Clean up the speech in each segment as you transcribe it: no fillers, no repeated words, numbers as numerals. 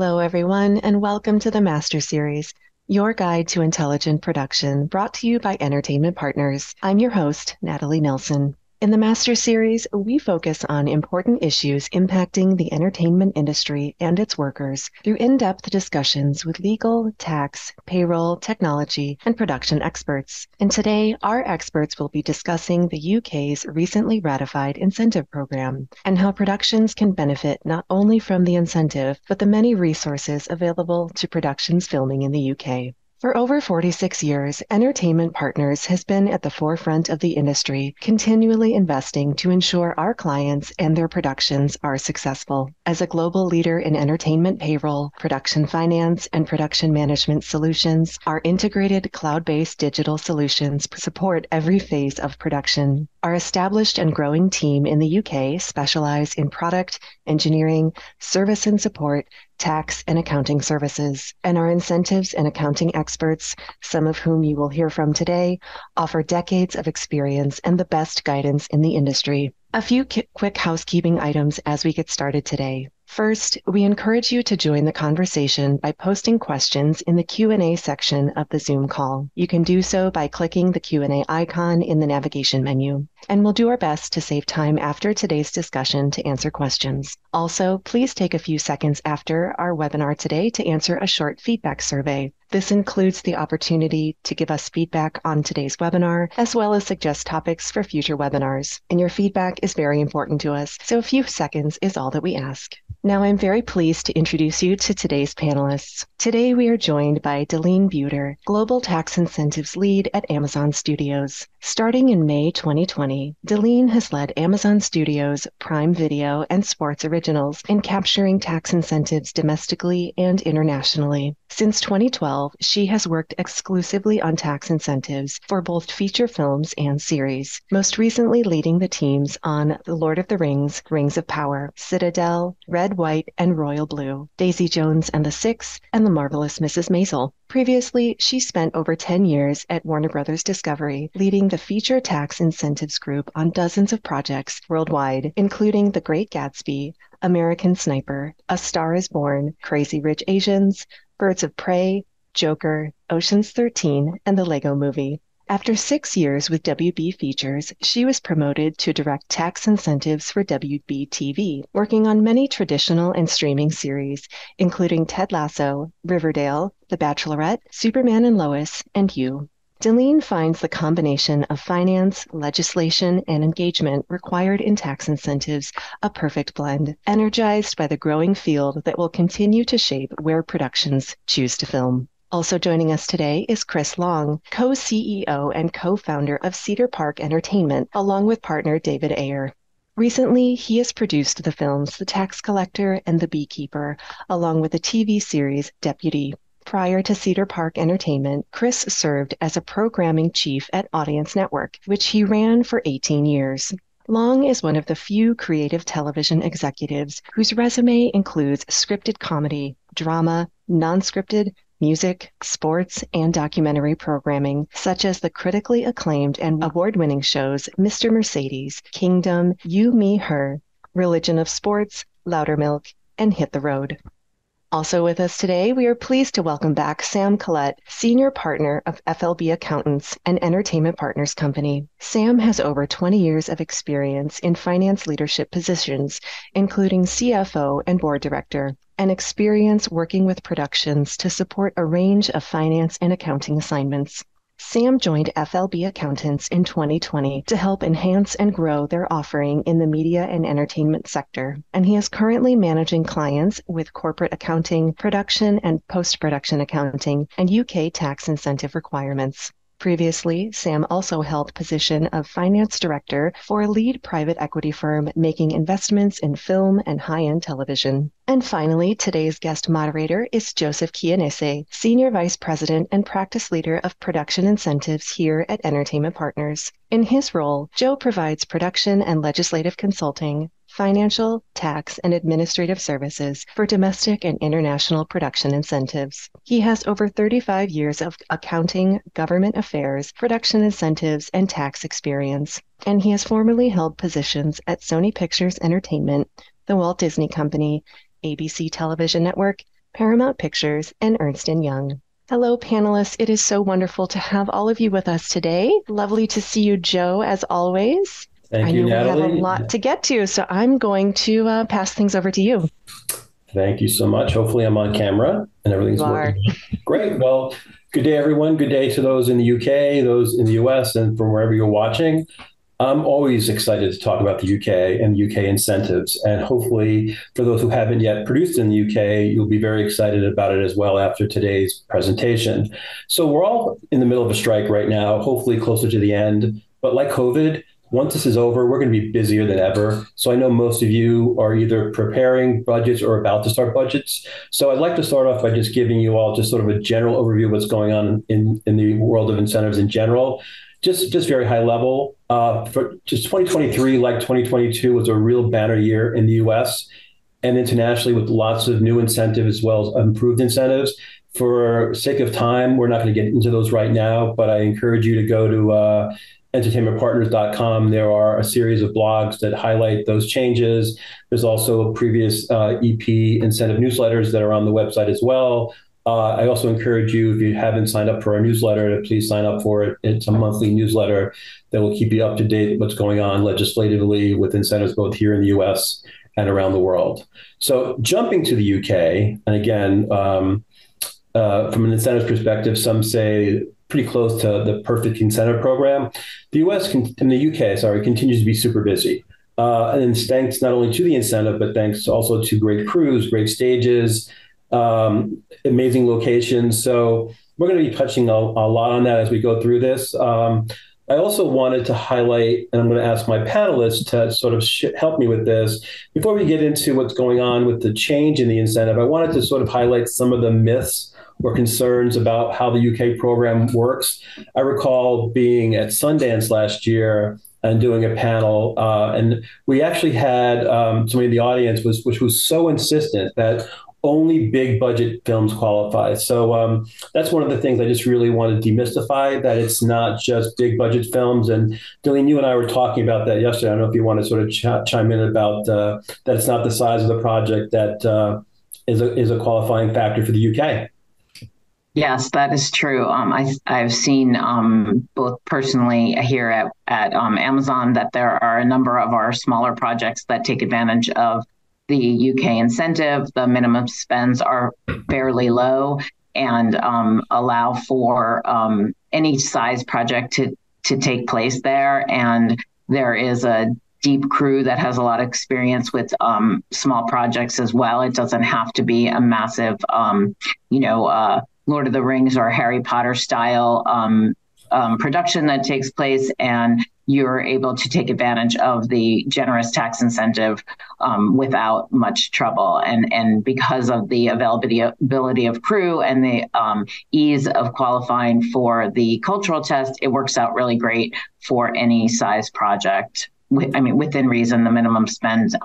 Hello, everyone, and welcome to the Master Series, your guide to intelligent production, brought to you by Entertainment Partners. I'm your host, Natalie Nelson. In the Master Series, we focus on important issues impacting the entertainment industry and its workers through in-depth discussions with legal, tax, payroll, technology, and production experts. And today, our experts will be discussing the UK's recently ratified incentive program and how productions can benefit not only from the incentive, but the many resources available to productions filming in the UK. For over 46 years, Entertainment Partners has been at the forefront of the industry, continually investing to ensure our clients and their productions are successful. As a global leader in entertainment payroll, production finance, and production management solutions, our integrated cloud-based digital solutions support every phase of production. Our established and growing team in the UK specialize in product, engineering, service and support, tax, and accounting services. And our incentives and accounting experts, some of whom you will hear from today, offer decades of experience and the best guidance in the industry. A few quick housekeeping items as we get started today. First, we encourage you to join the conversation by posting questions in the Q&A section of the Zoom call. You can do so by clicking the Q&A icon in the navigation menu, and we'll do our best to save time after today's discussion to answer questions. Also, please take a few seconds after our webinar today to answer a short feedback survey. This includes the opportunity to give us feedback on today's webinar, as well as suggest topics for future webinars. And your feedback is very important to us, so a few seconds is all that we ask. Now I'm very pleased to introduce you to today's panelists. Today we are joined by Delene Buter, Global Tax Incentives Lead at Amazon Studios. Starting in May 2020, Delene has led Amazon Studios, Prime Video, and Sports Originals in capturing tax incentives domestically and internationally. Since 2012, she has worked exclusively on tax incentives for both feature films and series, most recently leading the teams on The Lord of the Rings, Rings of Power, Citadel, Red, White, and Royal Blue, Daisy Jones and the Six, and The Marvelous Mrs. Maisel. Previously, she spent over 10 years at Warner Bros. Discovery, leading the feature tax incentives group on dozens of projects worldwide, including The Great Gatsby, American Sniper, A Star is Born, Crazy Rich Asians, Birds of Prey, Joker, Ocean's 13, and The Lego Movie. After 6 years with WB Features, she was promoted to direct tax incentives for WB TV, working on many traditional and streaming series, including Ted Lasso, Riverdale, The Bachelorette, Superman and Lois, and You. Delene finds the combination of finance, legislation, and engagement required in tax incentives a perfect blend, energized by the growing field that will continue to shape where productions choose to film. Also joining us today is Chris Long, co-CEO and co-founder of Cedar Park Entertainment, along with partner David Ayer. Recently, he has produced the films The Tax Collector and The Beekeeper, along with the TV series Deputy. Prior to Cedar Park Entertainment, Chris served as a programming chief at Audience Network, which he ran for 18 years. Long is one of the few creative television executives whose resume includes scripted comedy, drama, non-scripted, music, sports, and documentary programming, such as the critically acclaimed and award-winning shows Mr. Mercedes, Kingdom, You, Me, Her, Religion of Sports, Loudermilk, and Hit the Road. Also with us today, we are pleased to welcome back Sam Collett, Senior Partner of FLB Accountants, an Entertainment Partners company. Sam has over 20 years of experience in finance leadership positions, including CFO and board director, and experience working with productions to support a range of finance and accounting assignments. Sam joined FLB Accountants in 2020 to help enhance and grow their offering in the media and entertainment sector, and he is currently managing clients with corporate accounting, production and post-production accounting, and UK tax incentive requirements. Previously, Sam also held position of finance director for a lead private equity firm making investments in film and high-end television. And finally, today's guest moderator is Joseph Chianese, Senior Vice President and Practice Leader of Production Incentives here at Entertainment Partners. In his role, Joe provides production and legislative consulting, financial, tax, and administrative services for domestic and international production incentives. He has over 35 years of accounting, government affairs, production incentives, and tax experience, and he has formerly held positions at Sony Pictures Entertainment, the Walt Disney Company, ABC Television Network, Paramount Pictures, and Ernst & Young. Hello, panelists. It is so wonderful to have all of you with us today. Lovely to see you, Joe, as always. Thank you, Natalie. I know we have a lot to get to, so I'm going to pass things over to you. Thank you so much. Hopefully I'm on camera and everything's working. Great. Well, good day, everyone. Good day to those in the UK, those in the US, and from wherever you're watching. I'm always excited to talk about the UK and UK incentives. And hopefully, for those who haven't yet produced in the UK, you'll be very excited about it as well after today's presentation. So we're all in the middle of a strike right now, hopefully closer to the end. But like COVID, once this is over, we're going to be busier than ever. So I know most of you are either preparing budgets or about to start budgets. So I'd like to start off by just giving you all just sort of a general overview of what's going on in the world of incentives in general. Just very high level. For just 2023, like 2022, was a real banner year in the US and internationally with lots of new incentives as well as improved incentives. For sake of time, we're not going to get into those right now, but I encourage you to go to entertainmentpartners.com. There are a series of blogs that highlight those changes. There's also previous EP incentive newsletters that are on the website as well. I also encourage you, if you haven't signed up for our newsletter, to please sign up for it. It's a monthly newsletter that will keep you up to date with what's going on legislatively with incentives both here in the US and around the world. So jumping to the UK, and again, from an incentives perspective, some say pretty close to the perfect incentive program. The UK continues to be super busy. And thanks not only to the incentive, but thanks also to great crews, great stages, amazing locations. So we're going to be touching a lot on that as we go through this. I also wanted to highlight, and I'm going to ask my panelists to sort of help me with this. Before we get into what's going on with the change in the incentive, I wanted to sort of highlight some of the myths or concerns about how the UK program works. I recall being at Sundance last year and doing a panel, and we actually had somebody in the audience which was so insistent that only big budget films qualify. So that's one of the things I just really want to demystify, that it's not just big budget films. And Dylan, you and I were talking about that yesterday. I don't know if you want to sort of chime in about that it's not the size of the project that is a qualifying factor for the UK. Yes, that is true. I've seen both personally here at Amazon that there are a number of our smaller projects that take advantage of the UK incentive. The minimum spends are fairly low and allow for any size project to take place there. And there is a deep crew that has a lot of experience with small projects as well. It doesn't have to be a massive, Lord of the Rings or Harry Potter style production that takes place, and you're able to take advantage of the generous tax incentive without much trouble. And because of the availability of crew and the ease of qualifying for the cultural test, it works out really great for any size project. Within reason, the minimum spend,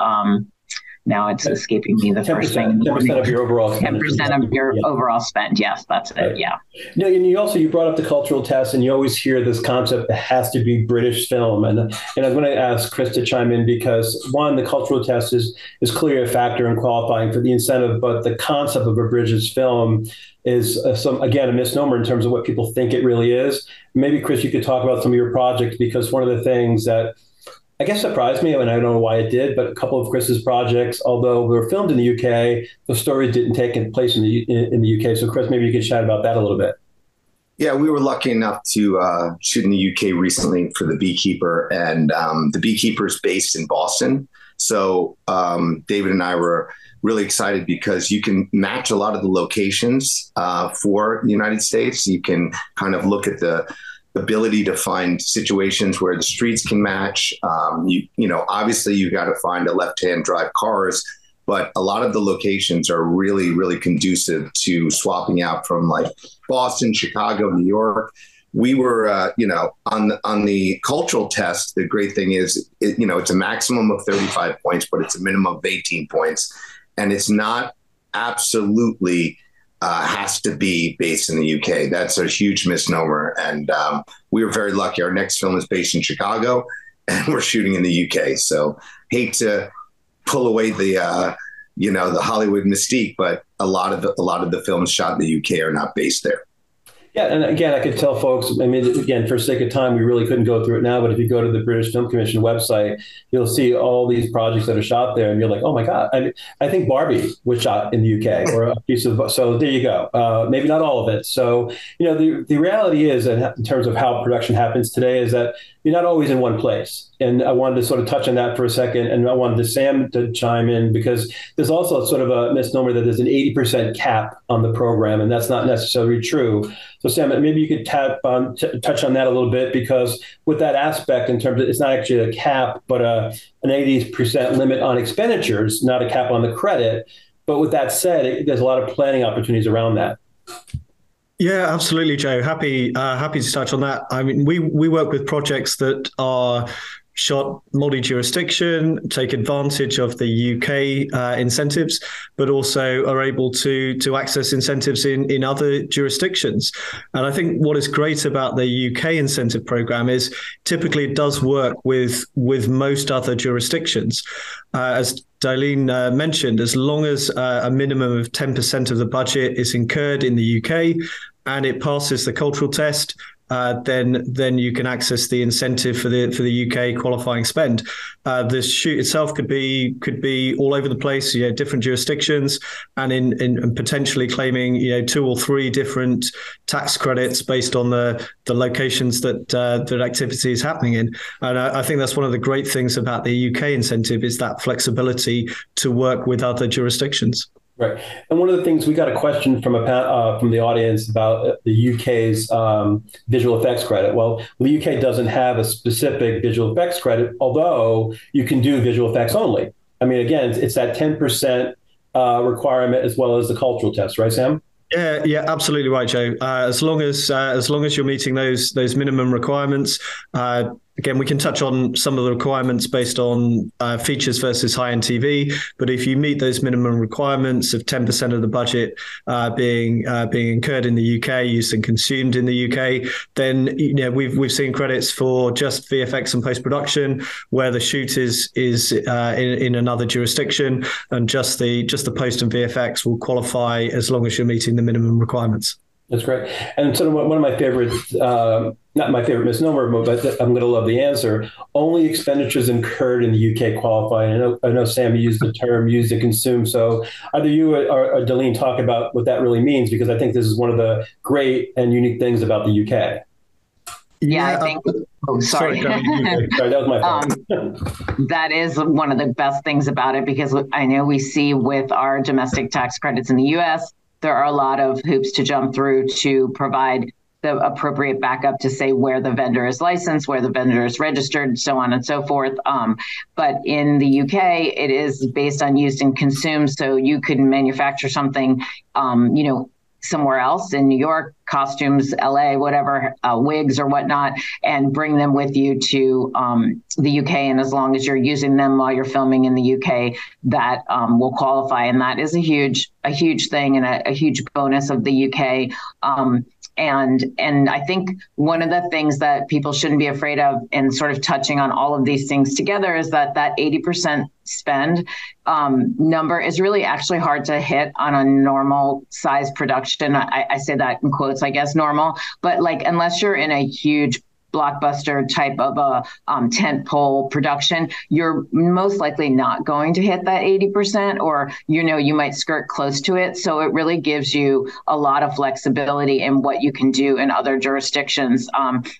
now it's escaping me, the first thing. 10% of your overall spend. 10% of your overall spend. Yes, that's it. Right. Yeah. No, and you brought up the cultural test, and you always hear this concept that has to be British film. And I'm going to ask Chris to chime in because, one, the cultural test is clearly a factor in qualifying for the incentive, but the concept of a British film is a misnomer in terms of what people think it really is. Maybe, Chris, you could talk about some of your projects, because one of the things that I guess surprised me, and I don't know why it did, but a couple of Chris's projects, although they were filmed in the UK, the stories didn't take place in the UK. So Chris, maybe you could chat about that a little bit. Yeah, we were lucky enough to shoot in the UK recently for The Beekeeper, and The Beekeeper is based in Boston. So David and I were really excited because you can match a lot of the locations for the United States. You can kind of look at the ability to find situations where the streets can match. Obviously you got to find a left-hand drive cars, but a lot of the locations are really, really conducive to swapping out from like Boston, Chicago, New York. We were, on the cultural test, the great thing is, it's a maximum of 35 points, but it's a minimum of 18 points. And it's not absolutely has to be based in the UK. That's a huge misnomer. And we were very lucky. Our next film is based in Chicago and we're shooting in the UK. So hate to pull away the the Hollywood mystique, but a lot of the films shot in the UK are not based there. Yeah, and again, I could tell folks, I mean, again, for sake of time, we really couldn't go through it now, but if you go to the British Film Commission website, you'll see all these projects that are shot there, and you're like, oh my God. I think Barbie was shot in the UK, or a piece of, so there you go. Maybe not all of it. So, the reality is, and in terms of how production happens today, is that you're not always in one place. And I wanted to sort of touch on that for a second, and I wanted Sam to chime in, because there's also sort of a misnomer that there's an 80% cap on the program, and that's not necessarily true. So Sam, maybe you could touch on that a little bit, because with that aspect, in terms of, it's not actually a cap, but an 80% limit on expenditures, not a cap on the credit. But with that said, there's a lot of planning opportunities around that. Yeah, absolutely, Joe. Happy to touch on that. I mean, we work with projects that are shot multi-jurisdiction, take advantage of the UK incentives, but also are able to access incentives in other jurisdictions. And I think what is great about the UK incentive program is typically it does work with most other jurisdictions. As Darlene mentioned, as long as a minimum of 10% of the budget is incurred in the UK and it passes the cultural test, then you can access the incentive for the UK qualifying spend. The shoot itself could be all over the place, different jurisdictions, and in potentially claiming 2 or 3 different tax credits based on the locations that activity is happening in. And I think that's one of the great things about the UK incentive, is that flexibility to work with other jurisdictions. Right. And one of the things, we got a question from the audience about the UK's visual effects credit. Well, the UK doesn't have a specific visual effects credit, although you can do visual effects only. I mean, again, it's that 10% requirement as well as the cultural test, right, Sam? Yeah, absolutely right, Joe. As long as you're meeting those minimum requirements. Again, we can touch on some of the requirements based on features versus high-end TV. But if you meet those minimum requirements of 10% of the budget being incurred in the UK, used and consumed in the UK, then we've seen credits for just VFX and post-production where the shoot is in another jurisdiction, and just the post and VFX will qualify as long as you're meeting the minimum requirements. That's great. And so one of my favorite, not my favorite misnomer, but I'm going to love the answer. Only expenditures incurred in the UK qualify. And I know Sam used the term used and consumed. So either you or Darlene talk about what that really means, because I think this is one of the great and unique things about the UK. Yeah, I think. Oh, sorry. Sorry, that was my fault. That is one of the best things about it, because I know we see with our domestic tax credits in the U.S., there are a lot of hoops to jump through to provide the appropriate backup to say where the vendor is licensed, where the vendor is registered, so on and so forth. But in the UK, it is based on used and consumed. So you could manufacture something, somewhere else in New York, costumes, LA, whatever, wigs or whatnot, and bring them with you to the UK. And as long as you're using them while you're filming in the UK, that will qualify. And that is a huge thing and a huge bonus of the UK. And I think one of the things that people shouldn't be afraid of, and sort of touching on all of these things together, is that 80% spend number is really actually hard to hit on a normal size production. I say that in quotes, I guess, normal, but unless you're in a huge blockbuster type of a tent pole production, you're most likely not going to hit that 80%, or you might skirt close to it. So it really gives you a lot of flexibility in what you can do in other jurisdictions,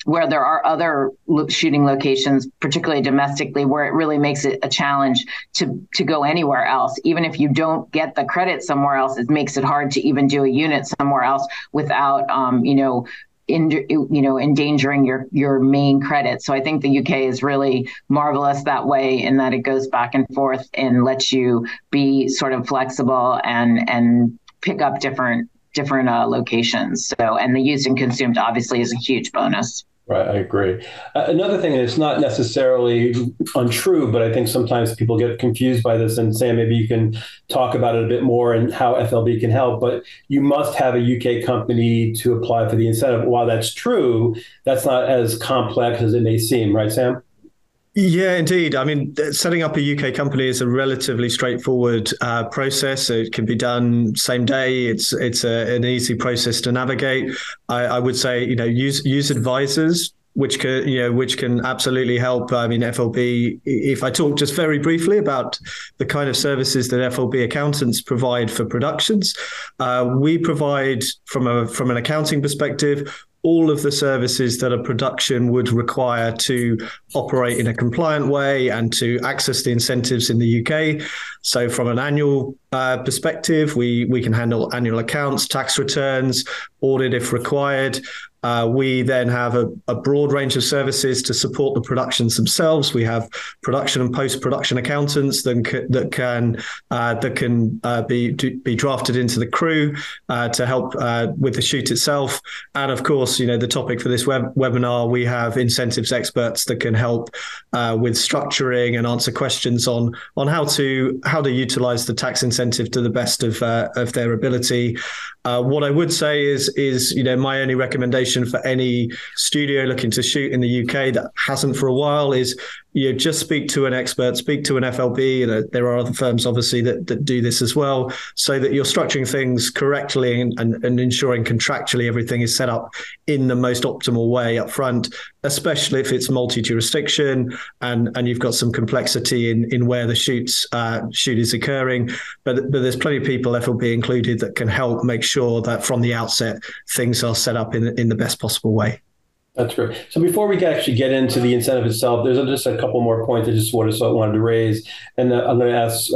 where there are other shooting locations, particularly domestically, where it really makes it a challenge to go anywhere else. Even if you don't get the credit somewhere else, it makes it hard to even do a unit somewhere else without endangering your main credit. So I think the UK is really marvelous that way, in that it goes back and forth and lets you be sort of flexible and pick up different locations. So, and the used and consumed obviously is a huge bonus. Right, I agree. Another thing, and it's not necessarily untrue, but I think sometimes people get confused by this, and Sam, maybe you can talk about it a bit more and how FLB can help, but you must have a UK company to apply for the incentive. While that's true, that's not as complex as it may seem, right, Sam? Yeah, indeed. I mean, setting up a UK company is a relatively straightforward process. It can be done same day. It's an easy process to navigate. I would say, use advisors, which can absolutely help. I mean, FLB. If I talk just very briefly about the kind of services that FLB accountants provide for productions, we provide from an accounting perspective all of the services that a production would require to operate in a compliant way and to access the incentives in the UK. So from an annual perspective, we can handle annual accounts, tax returns, audit if required. We then have a broad range of services to support the productions themselves. We have production and post-production accountants that can be drafted into the crew to help with the shoot itself. And of course, the topic for this webinar, we have incentives experts that can help with structuring and answer questions on how to utilize the tax incentive to the best of their ability. What I would say is my only recommendation for any studio looking to shoot in the UK that hasn't for a while is just speak to an expert, speak to an FLB. There are other firms obviously that do this as well, so that you're structuring things correctly and ensuring contractually everything is set up in the most optimal way up front, especially if it's multi-jurisdiction and you've got some complexity in where the shoot is occurring. But there's plenty of people, FLB included, that can help make sure that from the outset things are set up in the best possible way. That's great. So before we actually get into the incentive itself, there's just a couple more points I just wanted to raise. And I'm going to ask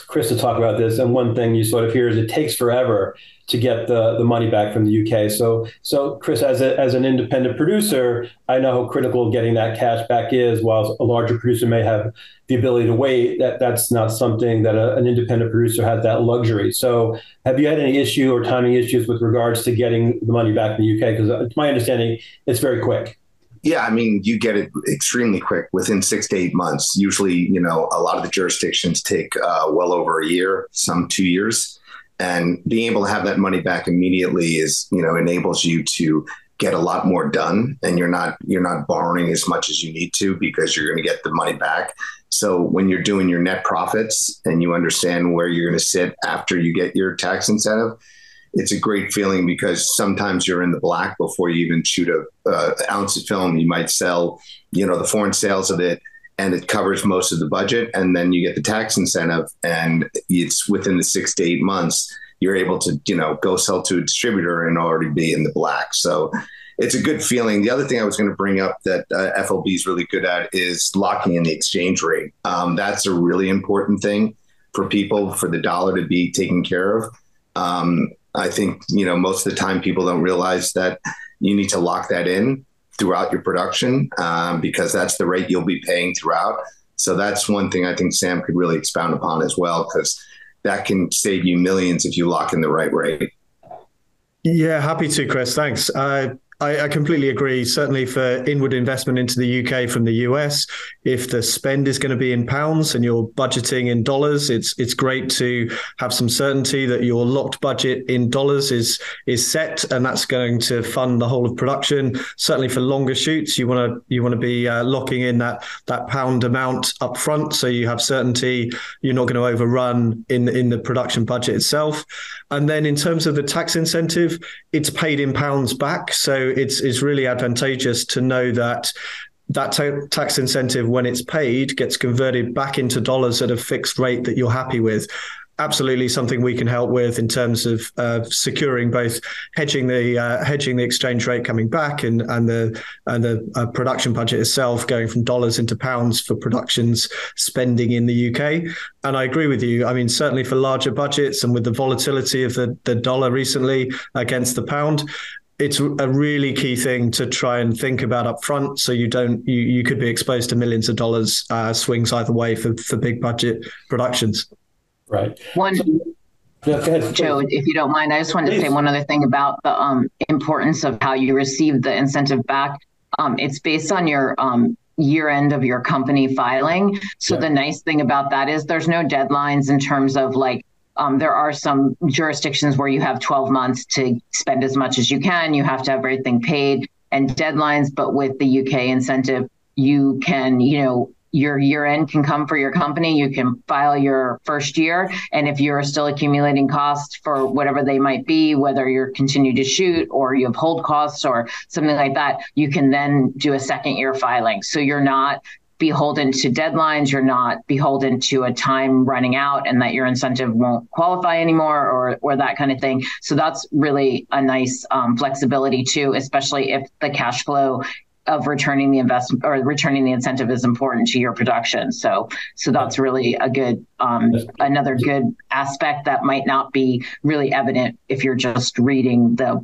Chris to talk about this. And one thing you sort of hear is it takes forever to get the money back from the UK. So Chris, as an independent producer, I know how critical getting that cash back is. While a larger producer may have the ability to wait, that's not something that an independent producer has that luxury. So have you had any issue or timing issues with regards to getting the money back in the UK? Because it's my understanding it's very quick. Yeah, I mean, you get it extremely quick, within 6 to 8 months. Usually, a lot of the jurisdictions take well over a year, some 2 years. And being able to have that money back immediately enables you to get a lot more done, and you're not borrowing as much as you need to because you're going to get the money back. So when you're doing your net profits and you understand where you're going to sit after you get your tax incentive, it's a great feeling, because sometimes you're in the black before you even shoot an ounce of film. You might sell, the foreign sales of it, and it covers most of the budget. And then you get the tax incentive, and it's within the 6 to 8 months, you're able to, go sell to a distributor and already be in the black. So it's a good feeling. The other thing I was going to bring up that FLB is really good at is locking in the exchange rate. That's a really important thing for people, for the dollar to be taken care of. I think, most of the time people don't realize that you need to lock that in throughout your production because that's the rate you'll be paying throughout. So that's one thing I think Sam could really expound upon as well, because that can save you millions if you lock in the right rate. Yeah, happy to, Chris. Thanks. I completely agree. Certainly for inward investment into the UK from the US, if the spend is going to be in pounds and you're budgeting in dollars, it's great to have some certainty that your locked budget in dollars is set, and that's going to fund the whole of production. Certainly for longer shoots, you want to be locking in that pound amount up front, so you have certainty you're not going to overrun in the production budget itself. And then in terms of the tax incentive, it's paid in pounds back, so it's really advantageous to know that tax incentive, when it's paid, gets converted back into dollars at a fixed rate that you're happy with. Absolutely something we can help with in terms of securing both hedging the exchange rate coming back and the production budget itself going from dollars into pounds for productions spending in the UK. And I agree with you. I mean, certainly for larger budgets and with the volatility of the dollar recently against the pound, it's a really key thing to try and think about up front, so you could be exposed to millions of dollars swings either way for big budget productions. Right. Joe, if you don't mind, I just wanted to say one other thing about the importance of how you receive the incentive back. It's based on your year end of your company filing. So The nice thing about that is there's no deadlines in terms of there are some jurisdictions where you have 12 months to spend as much as you can. You have to have everything paid and deadlines. But with the UK incentive, you can, your year end can come for your company. You can file your first year. And if you're still accumulating costs for whatever they might be, whether you're continue to shoot or you have hold costs or something like that, you can then do a second year filing. So you're not beholden to deadlines, you're not beholden to a time running out and that your incentive won't qualify anymore or that kind of thing. So that's really a nice flexibility too, especially if the cash flow of returning the investment or returning the incentive is important to your production. So that's really a good, another good aspect that might not be really evident if you're just reading the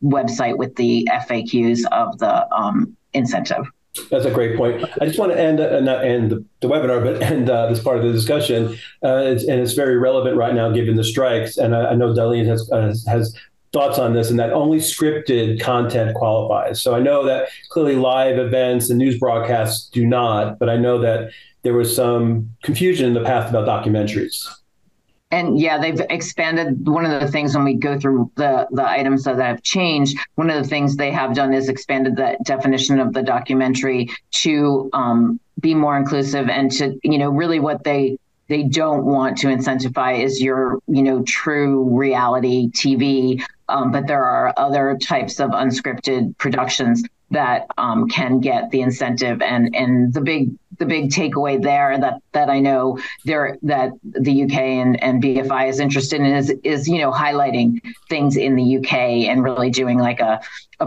website with the FAQs of the incentive. That's a great point. I just want to end, not end the webinar, but end this part of the discussion. And it's very relevant right now, given the strikes. And I know Darlene has thoughts on this, and that only scripted content qualifies. So I know that clearly live events and news broadcasts do not, but I know that there was some confusion in the past about documentaries. And yeah, they've expanded. One of the things when we go through the items that have changed, one of the things they have done is expanded the definition of the documentary to be more inclusive and to, really what they don't want to incentivize is your, true reality TV. But there are other types of unscripted productions that can get the incentive. And the big takeaway there that I know that the UK and BFI is interested in is highlighting things in the UK and really doing like a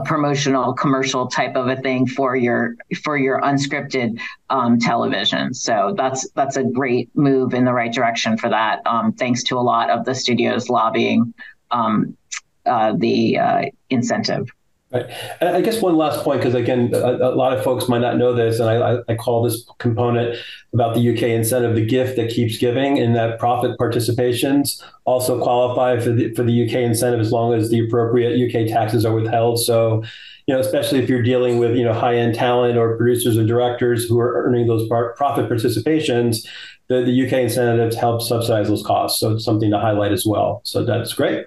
promotional commercial type of a thing for your unscripted television. So that's a great move in the right direction for that. Thanks to a lot of the studios lobbying the incentive. Right. And I guess one last point, because again, a lot of folks might not know this, and I call this component about the UK incentive the gift that keeps giving, in that profit participations also qualify for the UK incentive as long as the appropriate UK taxes are withheld. So, especially if you're dealing with high-end talent or producers or directors who are earning those profit participations, the UK incentives help subsidize those costs. So it's something to highlight as well. So that's great.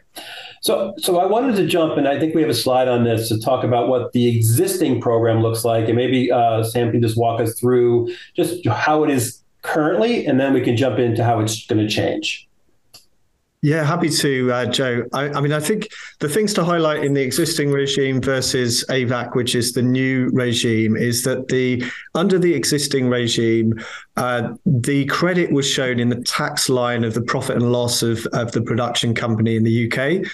So I wanted to jump, and I think we have a slide on this to talk about what the existing program looks like. And maybe Sam can just walk us through just how it is currently, and then we can jump into how it's going to change. Yeah, happy to, Joe. I mean, I think the things to highlight in the existing regime versus AVEC, which is the new regime, is that under the existing regime, the credit was shown in the tax line of the profit and loss of the production company in the UK.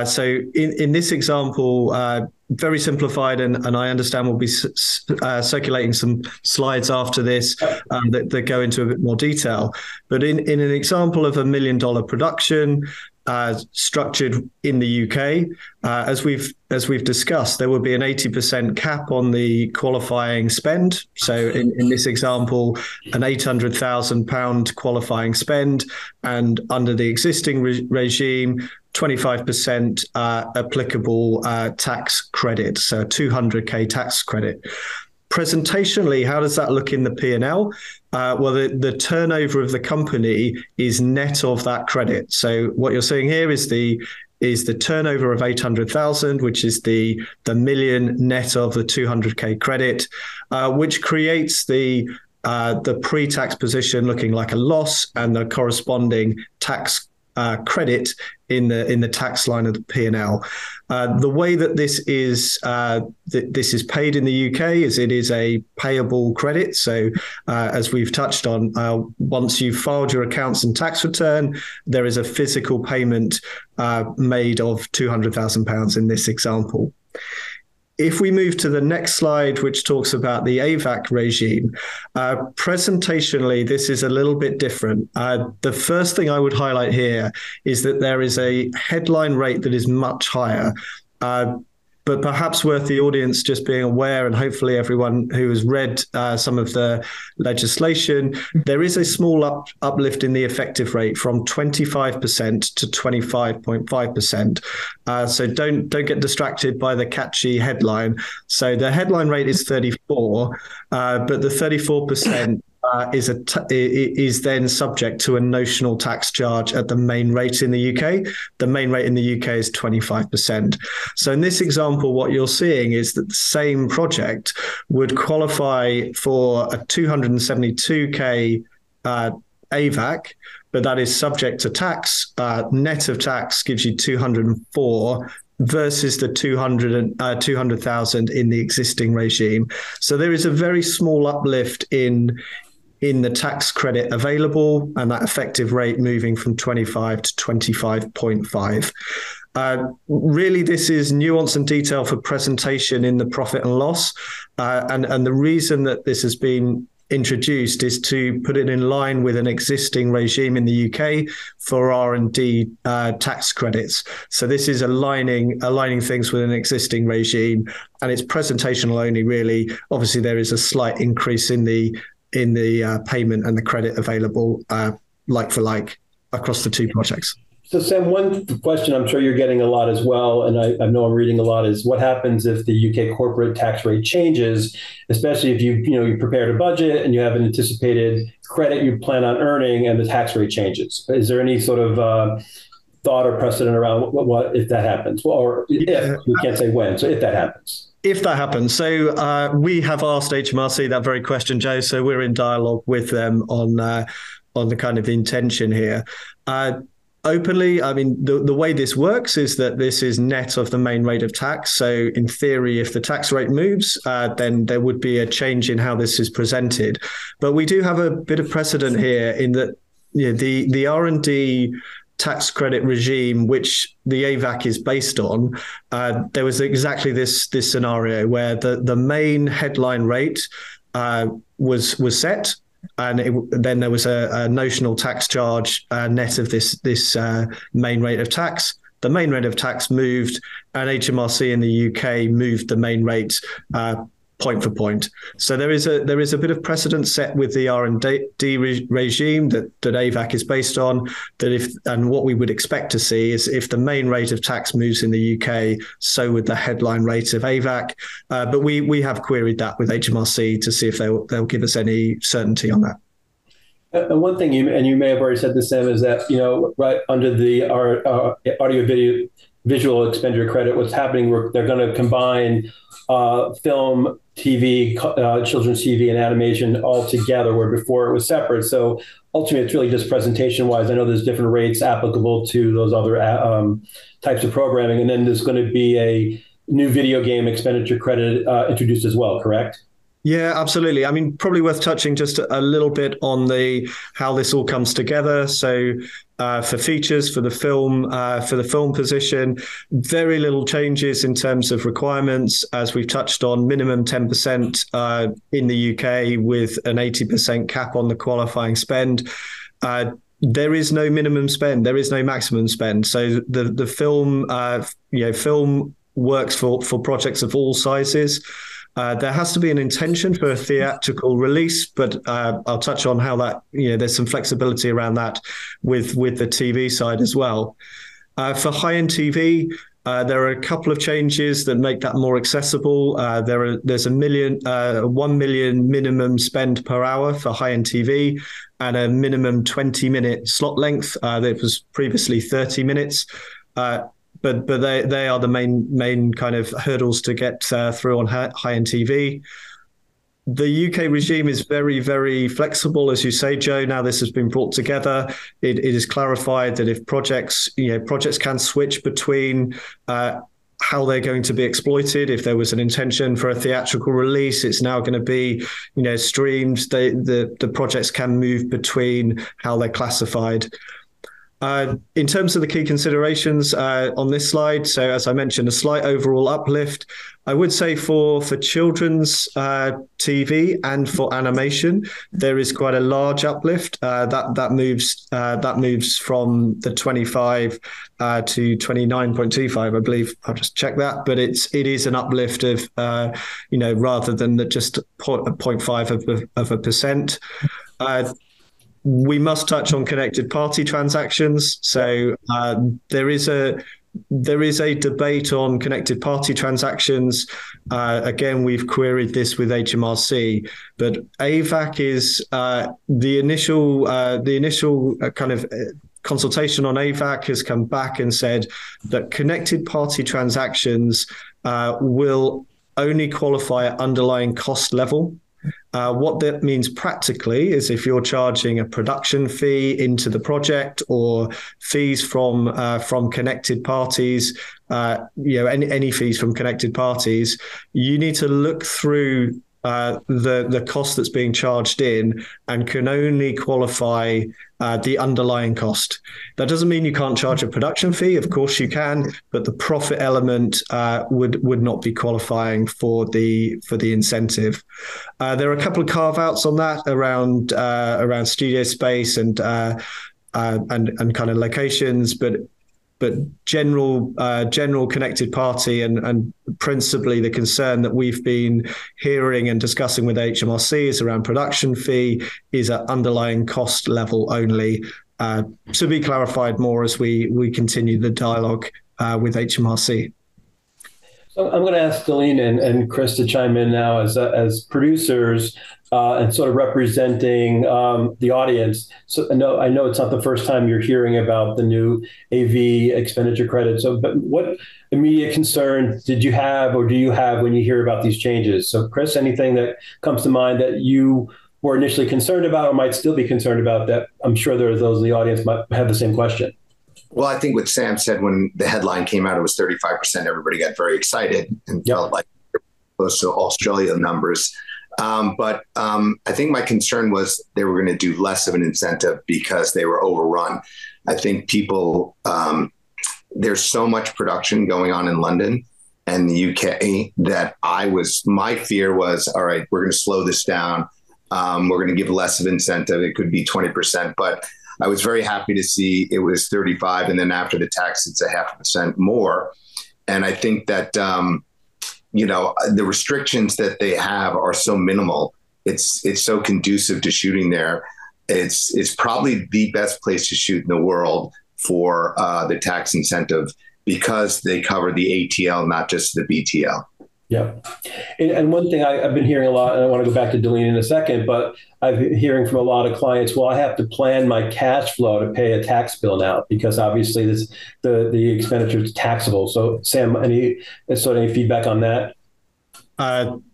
So in this example, very simplified, and I understand we'll be circulating some slides after this that go into a bit more detail. But in an example of $1 million production structured in the UK, as we've discussed, there will be an 80% cap on the qualifying spend. So in this example, an £800,000 qualifying spend, and under the existing regime, 25% applicable tax credit, so 200K tax credit. Presentationally, how does that look in the P&L? Well, the turnover of the company is net of that credit. So what you're seeing here is the turnover of 800,000, which is the million net of the 200K credit, which creates the pre-tax position looking like a loss and the corresponding tax credit in the tax line of the P&L. The way that this is paid in the UK is it is a payable credit. So as we've touched on, once you've filed your accounts and tax return, there is a physical payment made of £200,000 in this example. If we move to the next slide, which talks about the AVEC regime, presentationally, this is a little bit different. The first thing I would highlight here is that there is a headline rate that is much higher, but perhaps worth the audience just being aware, and hopefully everyone who has read some of the legislation, there is a small uplift in the effective rate from 25% to 25.5%. So don't get distracted by the catchy headline. So the headline rate is 34, but the 34% is then subject to a notional tax charge at the main rate in the UK. The main rate in the UK is 25%. So in this example, what you're seeing is that the same project would qualify for a 272k AVEC, but that is subject to tax. Net of tax gives you 204 versus the 200,000 in the existing regime. So there is a very small uplift in the tax credit available, and that effective rate moving from 25 to 25.5. Really, this is nuance and detail for presentation in the profit and loss. And the reason that this has been introduced is to put it in line with an existing regime in the UK for R&D tax credits. So this is aligning things with an existing regime, and it's presentational only, really. Obviously, there is a slight increase in the payment and the credit available like for like across the two projects. So Sam, one question I'm sure you're getting a lot as well, and I know I'm reading a lot, is what happens if the UK corporate tax rate changes, especially if you prepared a budget and you have an anticipated credit you plan on earning and the tax rate changes. Is there any sort of thought or precedent around what if that happens? Or if, we can't say when, so if that happens. If that happens. So we have asked HMRC that very question, Joe, so we're in dialogue with them on the kind of intention here. Openly, I mean, the way this works is that this is net of the main rate of tax. So in theory, if the tax rate moves, then there would be a change in how this is presented. But we do have a bit of precedent here in that the R&D tax credit regime, which the AVEC is based on, there was exactly this scenario where the main headline rate was set. And then there was a notional tax charge net of this main rate of tax. The main rate of tax moved, and HMRC in the UK moved the main rate point for point. So there is a bit of precedent set with the R&D regime that AVEC is based on. And what we would expect to see is if the main rate of tax moves in the UK, so would the headline rate of AVEC. But we have queried that with HMRC to see if they'll give us any certainty on that. And one thing, you may have already said this, Sam, is that right under the audio visual expenditure credit, what's happening? They're going to combine film, TV, children's TV, and animation all together, where before it was separate. So ultimately, it's really just presentation-wise. I know there's different rates applicable to those other types of programming, and then there's going to be a new video game expenditure credit introduced as well, correct? Yeah, absolutely. I mean, probably worth touching just a little bit on how this all comes together. So for features, for the film position, very little changes in terms of requirements. As we've touched on, minimum 10% in the UK with an 80% cap on the qualifying spend. There is no minimum spend. There is no maximum spend. So the film, film works for projects of all sizes. There has to be an intention for a theatrical release, but I'll touch on how that, there's some flexibility around that with the TV side as well. For high-end TV, there are a couple of changes that make that more accessible. There's 1 million minimum spend per hour for high-end TV and a minimum 20-minute slot length. That was previously 30 minutes. But they are the main kind of hurdles to get through on high-end TV. The UK regime is very, very flexible, as you say, Joe. Now this has been brought together. It is clarified that if projects can switch between how they're going to be exploited. If there was an intention for a theatrical release, it's now going to be, streamed. The projects can move between how they're classified. In terms of the key considerations on this slide, so as I mentioned, a slight overall uplift. I would say for children's TV and for animation, there is quite a large uplift. That moves from the 25 to 29.25, I believe. I'll just check that, but it is an uplift of rather than just 0.5%. We must touch on connected party transactions. So there is There is a debate on connected party transactions. Again, we've queried this with HMRC, but AVEC is the initial kind of consultation on AVEC has come back and said that connected party transactions will only qualify at underlying cost level. What that means practically is if you're charging a production fee into the project or fees from connected parties, any fees from connected parties, you need to look through the cost that's being charged in and can only qualify the underlying cost. That doesn't mean you can't charge a production fee. Of course you can, but the profit element would not be qualifying for the incentive. There are a couple of carve outs on that around studio space and kind of locations, but general connected party and principally the concern that we've been hearing and discussing with HMRC is around production fee is at underlying cost level only, to be clarified more as we continue the dialogue with HMRC. So I'm going to ask Delene and Chris to chime in now as producers and sort of representing the audience. So I know it's not the first time you're hearing about the new AV expenditure credit. So, but what immediate concern did you have or do you have when you hear about these changes? So, Chris, anything that comes to mind that you were initially concerned about or might still be concerned about that I'm sure there are those in the audience might have the same question? Well, I think what Sam said when the headline came out, it was 35%. Everybody got very excited and felt like close to Australia numbers. But I think my concern was they were going to do less of an incentive because they were overrun. I think people, there's so much production going on in London and the UK that my fear was, all right, we're going to slow this down. We're going to give less of incentive. It could be 20%, but I was very happy to see it was 35. And then after the tax, it's 0.5% more. And I think that, the restrictions that they have are so minimal. It's so conducive to shooting there. It's probably the best place to shoot in the world for the tax incentive because they cover the ATL, not just the BTL. Yeah. And one thing I've been hearing a lot, and I want to go back to Delene in a second, but I've been hearing from a lot of clients, well, I have to plan my cash flow to pay a tax bill now because obviously the expenditure is taxable. So Sam, any feedback on that?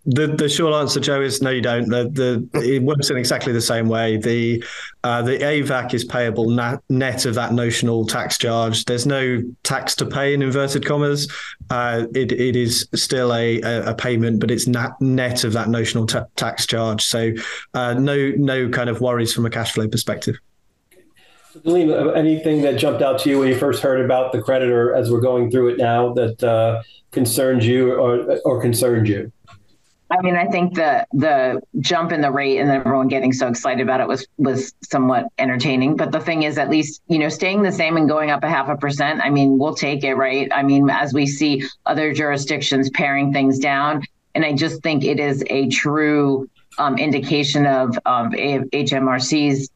The short answer, Joe, is no, you don't. It works in exactly the same way. The AVEC is payable net of that notional tax charge. There's no tax to pay in inverted commas. It is still a payment, but it's net of that notional tax charge. So no kind of worries from a cash flow perspective. Delene, anything that jumped out to you when you first heard about the credit or as we're going through it now that concerned you or concerned you? I mean, I think the jump in the rate and everyone getting so excited about it was somewhat entertaining. But the thing is, at least, staying the same and going up 0.5%, I mean, we'll take it, right? I mean, as we see other jurisdictions paring things down. And I just think it is a true indication of HMRC's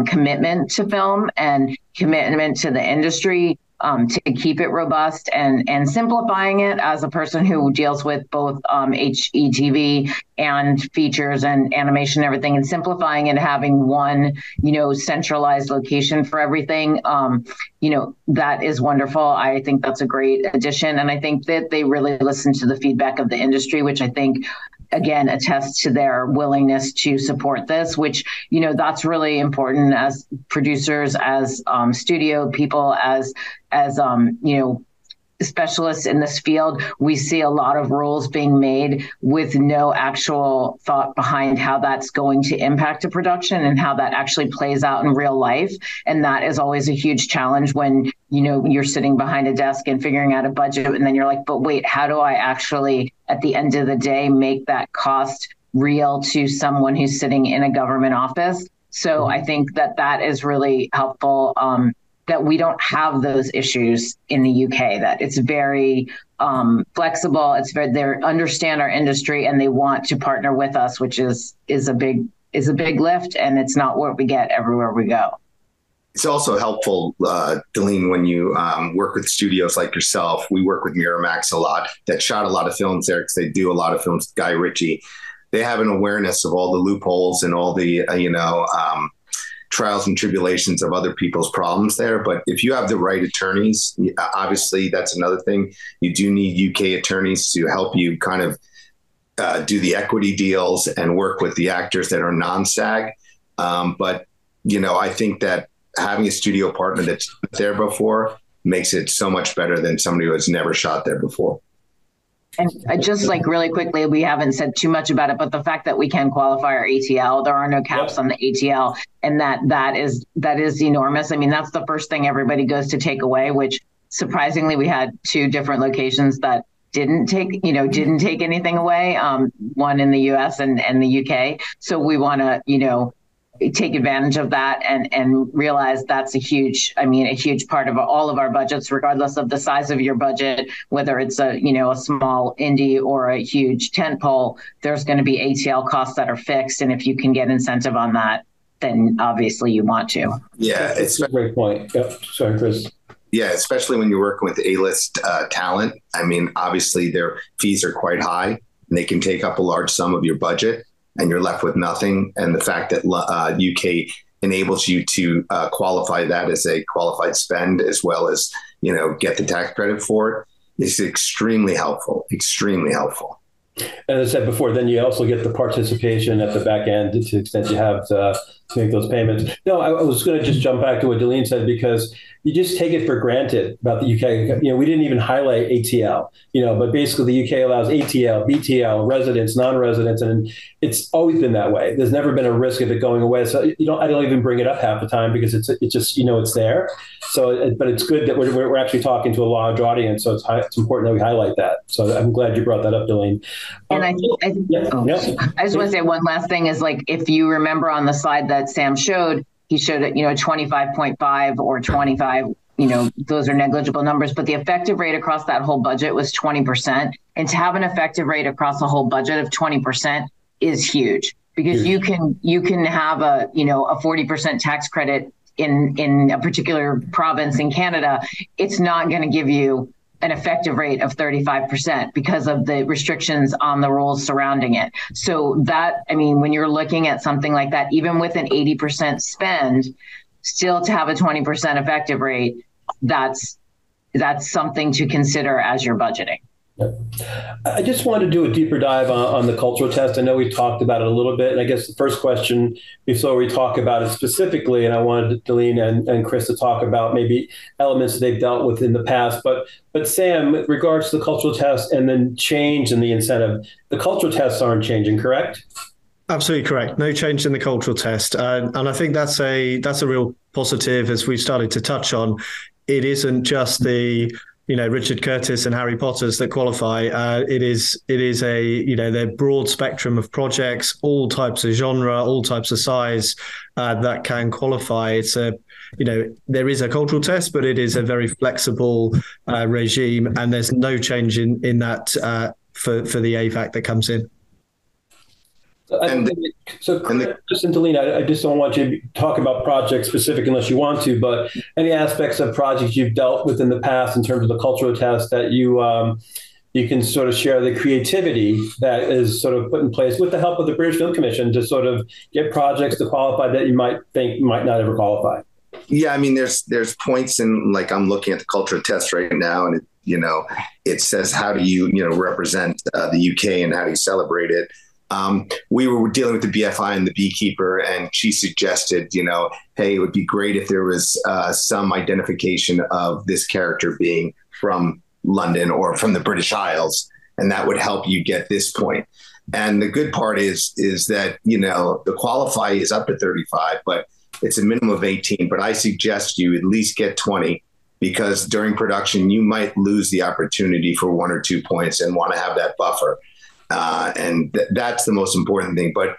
commitment to film and commitment to the industry to keep it robust and simplifying it as a person who deals with both HETV and features and animation and everything, and simplifying it, having one, centralized location for everything. That is wonderful. I think that's a great addition. And I think that they really listen to the feedback of the industry, which I think again attests to their willingness to support this, which, that's really important as producers, as studio people, as specialists in this field. We see a lot of rules being made with no actual thought behind how that's going to impact a production and how that actually plays out in real life. And that is always a huge challenge when, you're sitting behind a desk and figuring out a budget. And then you're like, but wait, how do I actually, at the end of the day, make that cost real to someone who's sitting in a government office? So I think that is really helpful. That we don't have those issues in the UK, that it's very flexible. They understand our industry and they want to partner with us, which is a big lift, and it's not what we get everywhere we go. It's also helpful, Delene, when you work with studios like yourself. We work with Miramax a lot, that shot a lot of films there because they do a lot of films with Guy Ritchie. They have an awareness of all the loopholes and all the, trials and tribulations of other people's problems there. But if you have the right attorneys, obviously that's another thing. You do need UK attorneys to help you kind of do the equity deals and work with the actors that are non-SAG. But, I think that having a studio partner that's there before makes it so much better than somebody who has never shot there before. And just like really quickly, we haven't said too much about it, but the fact that we can qualify our ATL, there are no caps on the ATL, and that is enormous. I mean, that's the first thing everybody goes to take away, which surprisingly we had 2 different locations that didn't take anything away, one in the US and the UK. So we want to, take advantage of that and realize that's a huge part of all of our budgets, regardless of the size of your budget, whether it's a small indie or a huge tentpole, there's going to be ATL costs that are fixed. And if you can get incentive on that, then obviously you want to. Yeah, it's a great point. Yep. Sorry, Chris. Yeah, especially when you're working with A-list talent. I mean, obviously their fees are quite high and they can take up a large sum of your budget, and you're left with nothing. And the fact that UK enables you to qualify that as a qualified spend, as well as, get the tax credit for it, is extremely helpful, extremely helpful. And as I said before, then you also get the participation at the back end to the extent you have to make those payments. No, I was going to just jump back to what Delene said, because you just take it for granted about the UK. We didn't even highlight ATL, but basically the UK allows ATL, BTL, residents, non-residents, and it's always been that way. There's never been a risk of it going away. So I don't even bring it up half the time because it's just it's there. So, but it's good that we're actually talking to a large audience. So it's important that we highlight that. So I'm glad you brought that up, Delene. And I just want to say one last thing is, like, if you remember on the slide that Sam showed, he showed it, 25.5 or 25, those are negligible numbers, but the effective rate across that whole budget was 20%. And to have an effective rate across a whole budget of 20% is huge, because you can have a 40% tax credit in a particular province in Canada. It's not going to give you an effective rate of 35% because of the restrictions on the rules surrounding it. So that, when you're looking at something like that, even with an 80% spend, still to have a 20% effective rate, that's something to consider as you're budgeting. I just wanted to do a deeper dive on the cultural test. I know we talked about it a little bit, and I guess the first question before we talk about it specifically, and I wanted Delene and Chris to talk about maybe elements that they've dealt with in the past. But Sam, with regards to the cultural test and then change in the incentive, the cultural tests aren't changing, correct? Absolutely correct. No change in the cultural test, and I think that's a real positive, as we started to touch on. It isn't just the Richard Curtis and Harry Potters that qualify. It is their broad spectrum of projects, all types of genre, all types of size that can qualify. It's there is a cultural test, but it is a very flexible regime, and there's no change in that for the AVEC that comes in. Chris and Delene, I just don't want you to talk about projects specific unless you want to, but any aspects of projects you've dealt with in the past in terms of the cultural test that you can sort of share the creativity that is sort of put in place with the help of the British Film Commission to sort of get projects to qualify that you might think might not ever qualify. Yeah, there's points in, like, I'm looking at the cultural test right now, and it says, how do you represent the UK and how do you celebrate it? We were dealing with the BFI and the beekeeper, and she suggested, hey, it would be great if there was some identification of this character being from London or from the British Isles, and that would help you get this point. And the good part is that, the qualify is up to 35, but it's a minimum of 18. But I suggest you at least get 20, because during production, you might lose the opportunity for 1 or 2 points and want to have that buffer. And that's the most important thing. But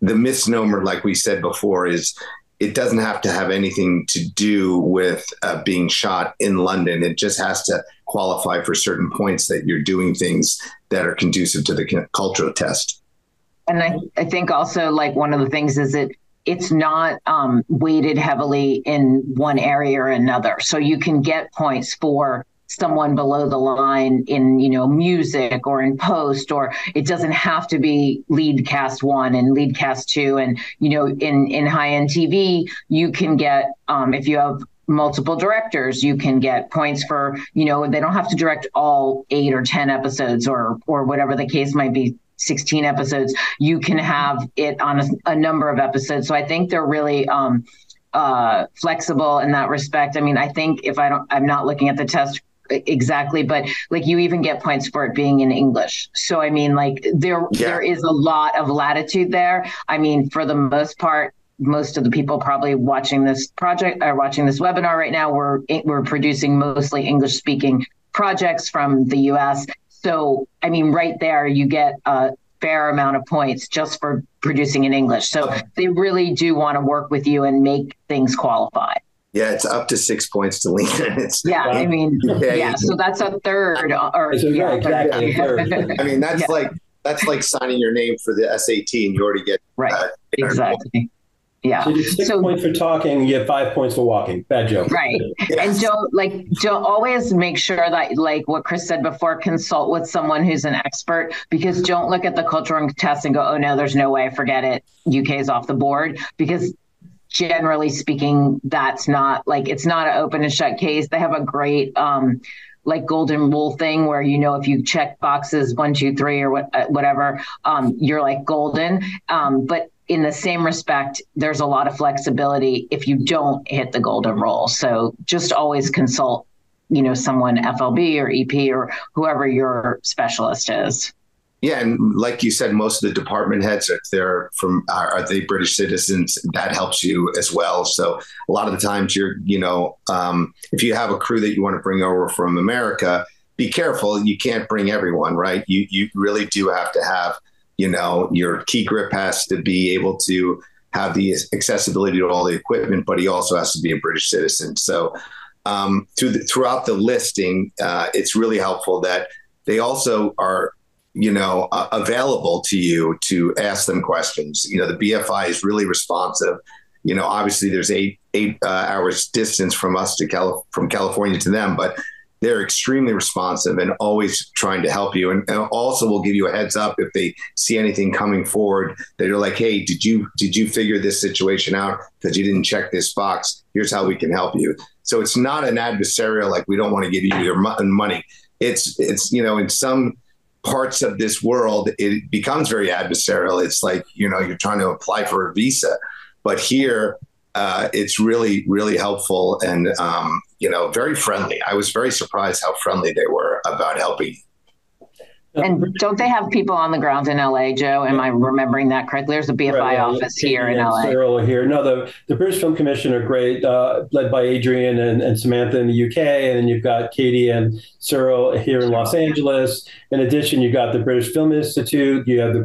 the misnomer, like we said before, is it doesn't have to have anything to do with being shot in London. It just has to qualify for certain points that you're doing things that are conducive to the cultural test. And I think also, like, one of the things is that it's not weighted heavily in one area or another. So you can get points for someone below the line in, music or in post, or it doesn't have to be lead cast 1 and lead cast 2. And, in high-end TV, you can get, if you have multiple directors, you can get points for, they don't have to direct all 8 or 10 episodes or whatever the case might be, 16 episodes. You can have it on a number of episodes. So I think they're really flexible in that respect. I mean, I think I'm not looking at the test exactly, but like you even get points for it being in English. So I mean, like there is a lot of latitude there. I mean, for the most part, most of the people probably watching this project or watching this webinar right now, we're producing mostly English speaking projects from the US. So I mean, right there you get a fair amount of points just for producing in English. So they really do want to work with you and make things qualify. Yeah, it's up to 6 points to lean. I mean, so that's a third. Exactly. A third. I mean, that's like signing your name for the SAT, and you already get exactly. Yeah. So you get 6 points for talking, you get 5 points for walking. Bad joke. Right. Yes. And don't always make sure that, like what Chris said before, consult with someone who's an expert, because don't look at the cultural test and go, oh no, there's no way, forget it, UK is off the board, because generally speaking, that's not it's not an open and shut case. They have a great golden rule thing where, if you check boxes 1, 2, 3 or whatever, you're like golden. But in the same respect, there's a lot of flexibility if you don't hit the golden rule. So just always consult, someone FLB or EP or whoever your specialist is. Yeah, and like you said, most of the department heads, if they're are they British citizens, that helps you as well. So a lot of the times if you have a crew that you want to bring over from America, be careful. You can't bring everyone, right? You really do have to have, your key grip has to be able to have the accessibility to all the equipment, but he also has to be a British citizen. So throughout the listing, it's really helpful that they also are available to you to ask them questions. The BFI is really responsive. Obviously there's eight hours distance from us from California to them, but they're extremely responsive and always trying to help you. And also will give you a heads up if they see anything coming forward that you're like, hey, did you figure this situation out because you didn't check this box? Here's how we can help you. So it's not an adversarial, like we don't want to give you your money. It's in some parts of this world, it becomes very adversarial. It's like, you're trying to apply for a visa, but here it's really, really helpful and, very friendly. I was very surprised how friendly they were about helping. And don't they have people on the ground in LA, Joe? Am I remembering that correctly? There's a BFI office here in LA. Cyril here. No, the British Film Commission are great, led by Adrian and Samantha in the UK. And then you've got Katie and Cyril here in Los Angeles. In addition, you've got the British Film Institute. You have the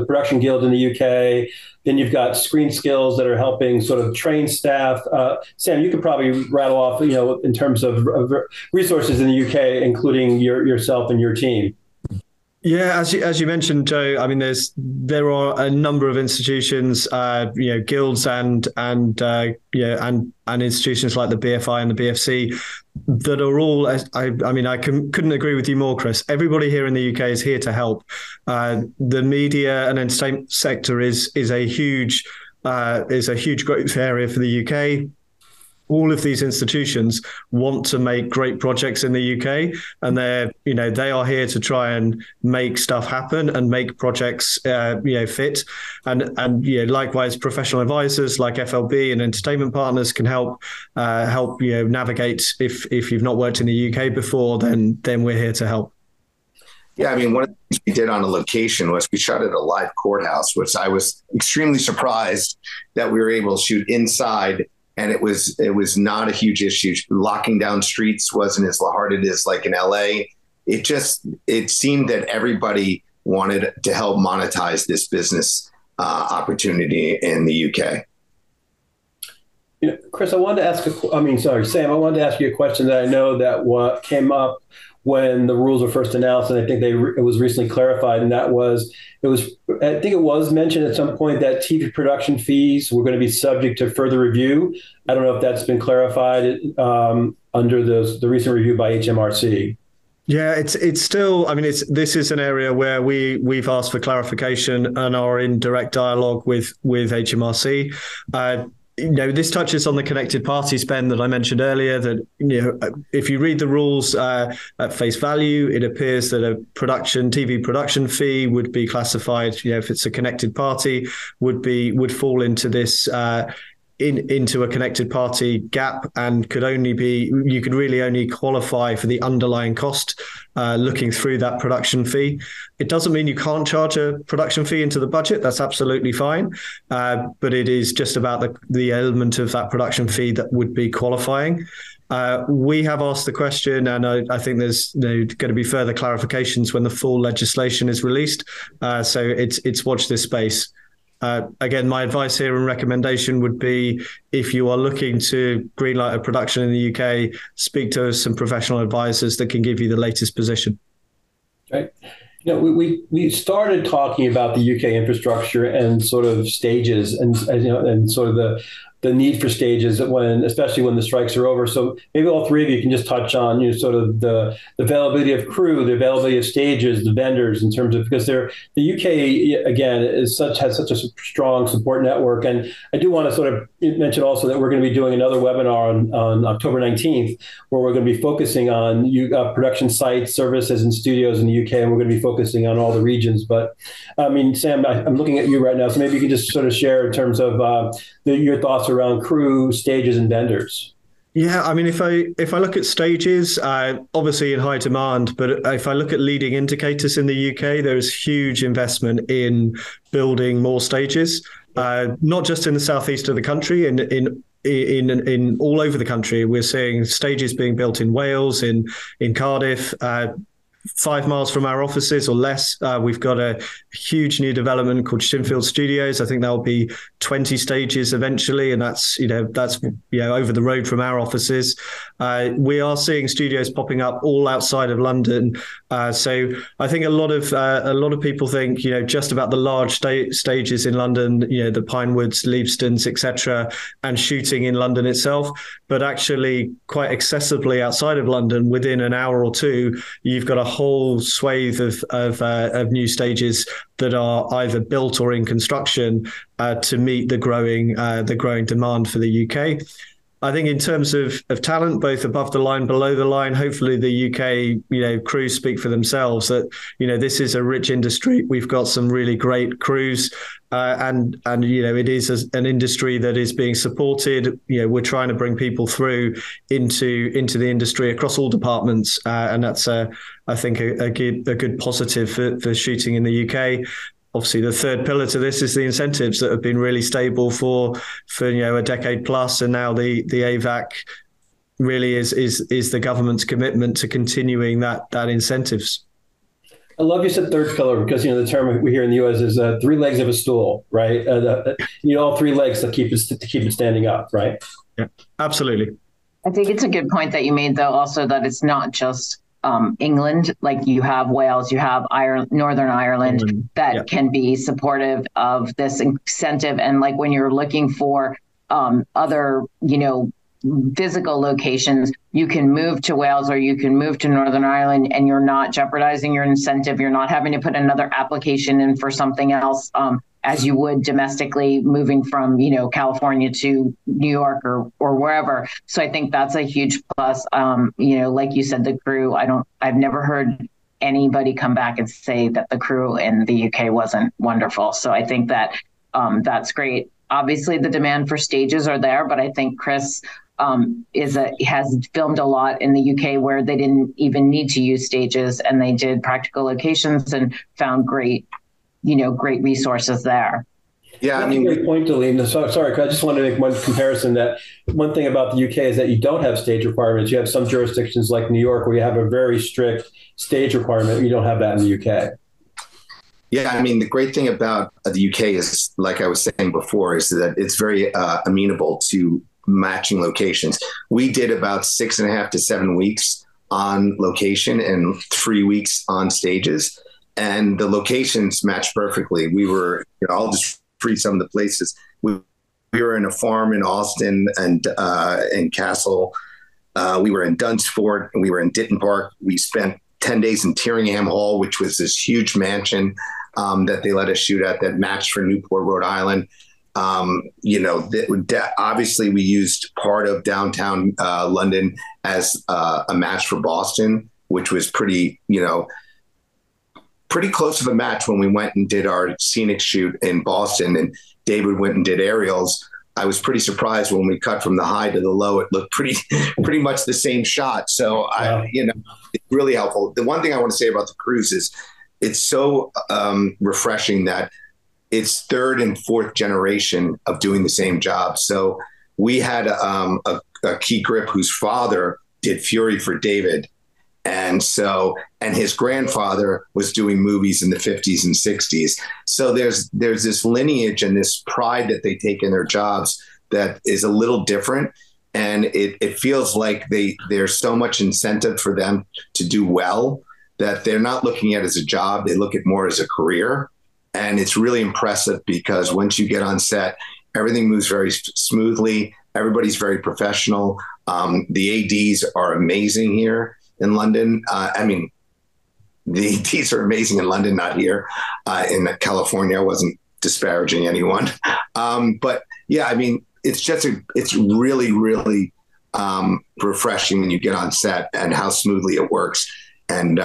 Production Guild in the UK. Then you've got Screen Skills that are helping sort of train staff. Sam, you could probably rattle off, in terms of resources in the UK, including yourself and your team. Yeah, as you mentioned, Joe, I mean, there are a number of institutions, guilds and institutions like the BFI and the BFC that are all. I couldn't agree with you more, Chris. Everybody here in the UK is here to help. The media and entertainment sector is a huge growth area for the UK. All of these institutions want to make great projects in the UK, and they are here to try and make stuff happen and make projects fit. And likewise, professional advisors like FLB and entertainment partners can help navigate. If you've not worked in the UK before, then we're here to help. Yeah, I mean, one of the things we did on a location was we shot at a live courthouse, which I was extremely surprised that we were able to shoot inside. And it was not a huge issue. Locking down streets wasn't as hard as it is like in LA. It seemed that everybody wanted to help monetize this business opportunity in the UK. Chris, Sam, I wanted to ask you a question that I know that came up when the rules were first announced, and I think it was recently clarified, and I think it was mentioned at some point that TV production fees were going to be subject to further review. I don't know if that's been clarified under the recent review by HMRC. Yeah, it's still. I mean, this is an area where we've asked for clarification and are in direct dialogue with HMRC. This touches on the connected party spend that I mentioned earlier. That if you read the rules at face value, it appears that a TV production fee would be classified. If it's a connected party, would fall into this. Into a connected party gap, and you could really only qualify for the underlying cost looking through that production fee. It doesn't mean you can't charge a production fee into the budget. That's absolutely fine. But it is just about the element of that production fee that would be qualifying. We have asked the question, and I think there's going to be further clarifications when the full legislation is released. So it's watch this space. Again, my advice here and recommendation would be, if you are looking to greenlight a production in the UK, speak to some professional advisors that can give you the latest position. Right. We started talking about the UK infrastructure and sort of stages, and sort of the need for stages especially when the strikes are over. So maybe all three of you can just touch on sort of the availability of crew, the availability of stages, the vendors, in terms of, because the UK again has such a strong support network. And I do want to sort of mention also that we're going to be doing another webinar on October 19th, where we're going to be focusing on production sites, services, and studios in the UK, and we're going to be focusing on all the regions. But I mean, Sam, I'm looking at you right now, so maybe you can just sort of share in terms of your thoughts around crew, stages, and vendors. Yeah, I mean, if I look at stages, obviously in high demand, but if I look at leading indicators in the UK, there is huge investment in building more stages, not just in the southeast of the country, in all over the country. We're seeing stages being built in Wales, in Cardiff. 5 miles from our offices or less, we've got a huge new development called Shinfield Studios. I think there'll be 20 stages eventually, and that's over the road from our offices. We are seeing studios popping up all outside of London. So I think a lot of people think just about the large stages in London, the Pinewoods, Leavesdons, etc., and shooting in London itself. But actually, quite accessibly outside of London, within an hour or two, you've got a whole swathe of new stages that are either built or in construction to meet the growing demand for the UK. I think in terms of talent, both above the line, below the line, hopefully the UK crews speak for themselves. That this is a rich industry. We've got some really great crews, and it is an industry that is being supported. We're trying to bring people through into the industry across all departments, and that's I think a good positive for shooting in the UK. Obviously, the third pillar to this is the incentives that have been really stable for a decade plus, and now the AVEC really is the government's commitment to continuing that incentives. I love you said third pillar, because the term we hear in the U.S. is 3 legs of a stool, right? All 3 legs to keep it standing up, right? Yeah, absolutely. I think it's a good point that you made, though, also that it's not just England. Like, you have Wales, you have Northern Ireland that can be supportive of this incentive. And like, when you're looking for other, physical locations, you can move to Wales or you can move to Northern Ireland, and you're not jeopardizing your incentive. You're not having to put another application in for something else, as you would domestically moving from, California to New York or wherever. So I think that's a huge plus. Like you said, the crew, I've never heard anybody come back and say that the crew in the UK wasn't wonderful. So I think that that's great. Obviously, the demand for stages are there, but I think Chris has filmed a lot in the UK where they didn't even need to use stages, and they did practical locations and found great resources there. Yeah, I mean, great point, Deline. Sorry, I just wanted to make one comparison. That one thing about the UK is that you don't have stage requirements. You have some jurisdictions like New York where you have a very strict stage requirement. You don't have that in the UK. Yeah, I mean, the great thing about the UK is, like I was saying before, is that it's very amenable to matching locations. We did about 6.5 to 7 weeks on location and 3 weeks on stages. And the locations matched perfectly. We were, I'll just read some of the places. We were in a farm in Austin and in Castle. We were in Dunsford, and we were in Ditton Park. We spent 10 days in Tyringham Hall, which was this huge mansion that they let us shoot at that matched for Newport, Rhode Island. Obviously we used part of downtown London as a match for Boston, which was pretty close to the match when we went and did our scenic shoot in Boston, and David went and did aerials. I was pretty surprised when we cut from the high to the low. It looked pretty much the same shot. So wow. It's really helpful. The one thing I want to say about the cruise is it's so refreshing that it's third and fourth generation of doing the same job. So we had a key grip whose father did Fury for David. And his grandfather was doing movies in the 50s and 60s. So there's this lineage and this pride that they take in their jobs that is a little different. And it feels like there's so much incentive for them to do well that they're not looking at it as a job. They look at more as a career. And it's really impressive because once you get on set, everything moves very smoothly. Everybody's very professional. The ADs are amazing here in London. The ADs are amazing in London, not here. In California, I wasn't disparaging anyone. But yeah, it's really, really refreshing when you get on set and how smoothly it works. And,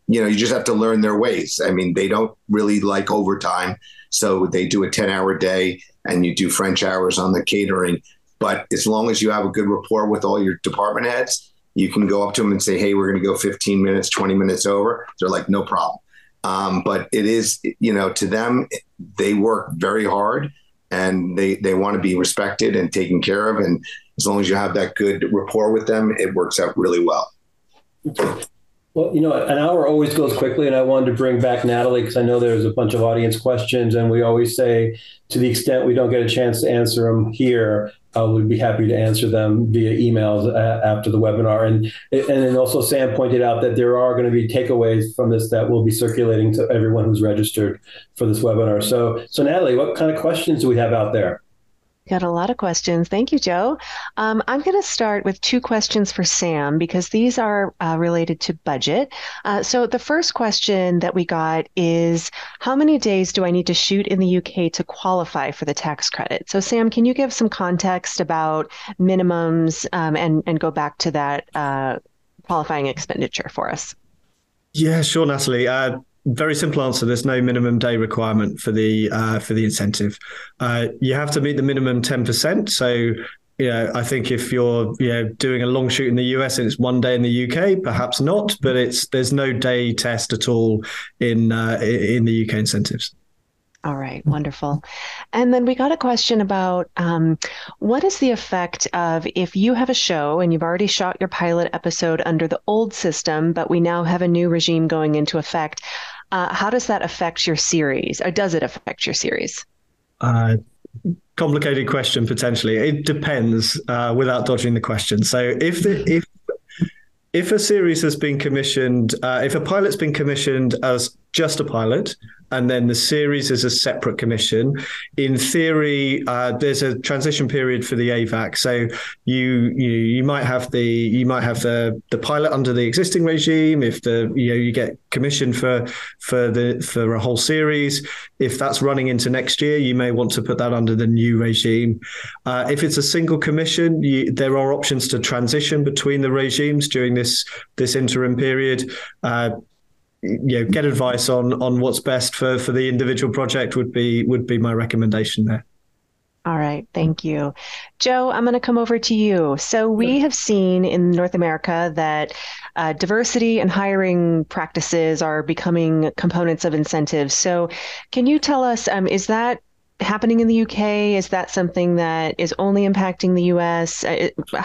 you just have to learn their ways. They don't really like overtime. So they do a 10-hour day and you do French hours on the catering. But as long as you have a good rapport with all your department heads, you can go up to them and say, hey, we're going to go 15 minutes, 20 minutes over. They're like, no problem. But it is, to them, they work very hard and they want to be respected and taken care of. And as long as you have that good rapport with them, it works out really well. Well, an hour always goes quickly, and I wanted to bring back Natalie because I know there's a bunch of audience questions, and we always say to the extent we don't get a chance to answer them here, we'd be happy to answer them via emails after the webinar. And then also Sam pointed out that there are going to be takeaways from this that will be circulating to everyone who's registered for this webinar. So Natalie, what kind of questions do we have out there? Got a lot of questions. Thank you, Joe. I'm going to start with 2 questions for Sam because these are related to budget. So the first question that we got is, how many days do I need to shoot in the UK to qualify for the tax credit? So Sam, can you give some context about minimums and go back to that qualifying expenditure for us? Yeah, sure, Natalie. Very simple answer. There's no minimum day requirement for the incentive. You have to meet the minimum 10%. So, I think if you're doing a long shoot in the US and it's 1 day in the UK, perhaps not. But there's no day test at all in the UK incentives. All right, wonderful. And then we got a question about what is the effect of if you have a show and you've already shot your pilot episode under the old system, but we now have a new regime going into effect. How does that affect your series, or does it affect your series? Complicated question, potentially. It depends without dodging the question. So if a series has been commissioned, if a pilot's been commissioned as just a pilot, and then the series is a separate commission, in theory, there's a transition period for the AVEC. So you might have the pilot under the existing regime. If you get commissioned for a whole series, if that's running into next year, you may want to put that under the new regime. If it's a single commission, there are options to transition between the regimes during this interim period. Get advice on what's best for the individual project would be my recommendation there. All right. Thank you. Joe, I'm going to come over to you. So we have seen in North America that diversity and hiring practices are becoming components of incentives. So can you tell us, is that happening in the UK? Is that something that is only impacting the US?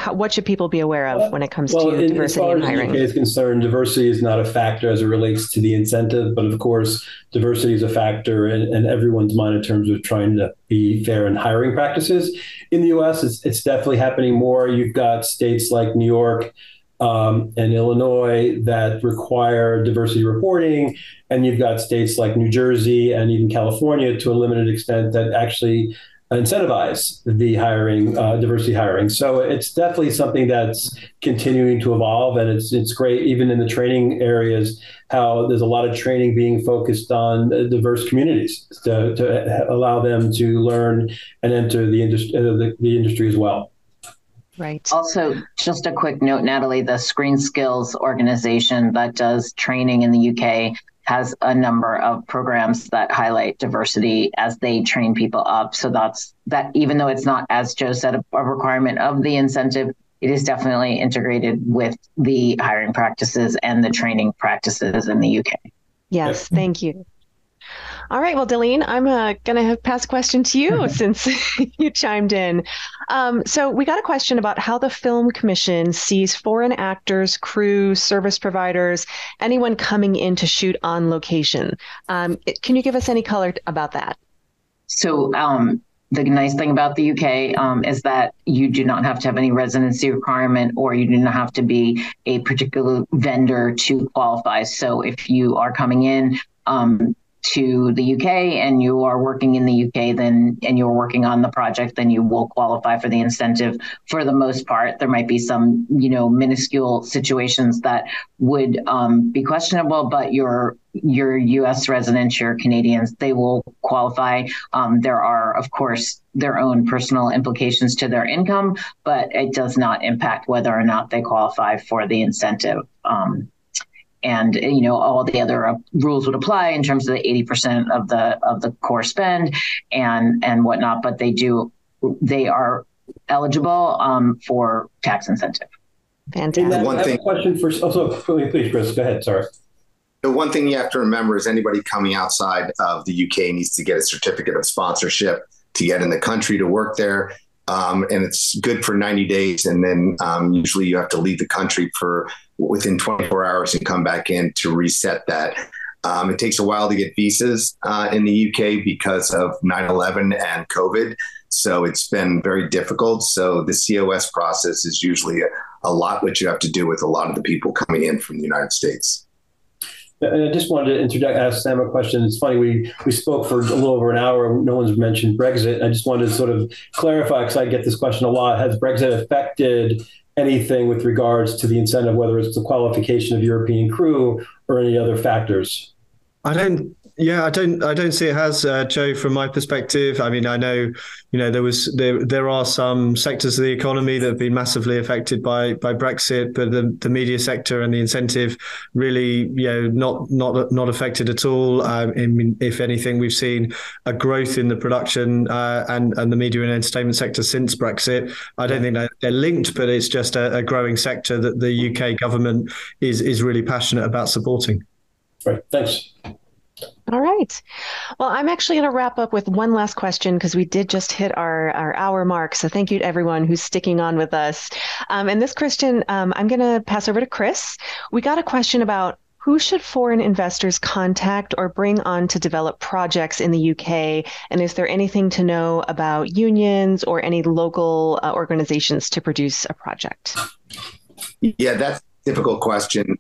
What should people be aware of when it comes to diversity and hiring? As far as the UK is concerned, diversity is not a factor as it relates to the incentive, but of course, diversity is a factor in everyone's mind in terms of trying to be fair in hiring practices. In the US, it's definitely happening more. You've got states like New York, and Illinois that require diversity reporting, and you've got states like New Jersey and even California to a limited extent that actually incentivize the hiring, diversity hiring. So it's definitely something that's continuing to evolve, and it's great even in the training areas how there's a lot of training being focused on diverse communities to allow them to learn and enter the industry as well. Right. Also, just a quick note, Natalie, the Screen Skills organization that does training in the UK has a number of programs that highlight diversity as they train people up. So that even though it's not, as Joe said, a requirement of the incentive, it is definitely integrated with the hiring practices and the training practices in the UK. Yes, thank you. All right. Well, Delene, I'm going to pass a question to you since you chimed in. So we got a question about how the Film Commission sees foreign actors, crew, service providers, anyone coming in to shoot on location. Can you give us any color about that? So the nice thing about the UK is that you do not have to have any residency requirement, or you do not have to be a particular vendor to qualify. So if you are coming in to the UK and you are working in the UK, then and you're working on the project, then you will qualify for the incentive for the most part. There might be some, minuscule situations that would be questionable, but your US residents, your Canadians, they will qualify. There are, of course, their own personal implications to their income, but it does not impact whether or not they qualify for the incentive. And all the other rules would apply in terms of the 80% of the core spend and whatnot. But they are eligible for tax incentive. Fantastic. I have a question for. Please, Chris, go ahead. Sorry. The one thing you have to remember is anybody coming outside of the UK needs to get a certificate of sponsorship to get in the country to work there. And it's good for 90 days. And then usually you have to leave the country for within 24 hours and come back in to reset that. It takes a while to get visas in the UK because of 9/11 and COVID. So it's been very difficult. So the COS process is usually a lot what you have to do with a lot of the people coming in from the United States. And I just wanted to ask Sam a question. It's funny, we spoke for a little over an hour. No one's mentioned Brexit. I just wanted to sort of clarify, because I get this question a lot. Has Brexit affected anything with regards to the incentive, whether it's the qualification of European crew or any other factors? I don't see it has, Joe, from my perspective. I mean, I know, there are some sectors of the economy that have been massively affected by Brexit, but the media sector and the incentive really, not affected at all. I mean, if anything, we've seen a growth in the production and the media and entertainment sector since Brexit. I don't think they're linked, but it's just a growing sector that the UK government is really passionate about supporting. Right. Thanks. All right. Well, I'm actually going to wrap up with one last question because we did just hit our hour mark. So thank you to everyone who's sticking on with us. And this question, I'm going to pass over to Chris. We got a question about who should foreign investors contact or bring on to develop projects in the UK? And is there anything to know about unions or any local organizations to produce a project? Yeah, that's difficult question.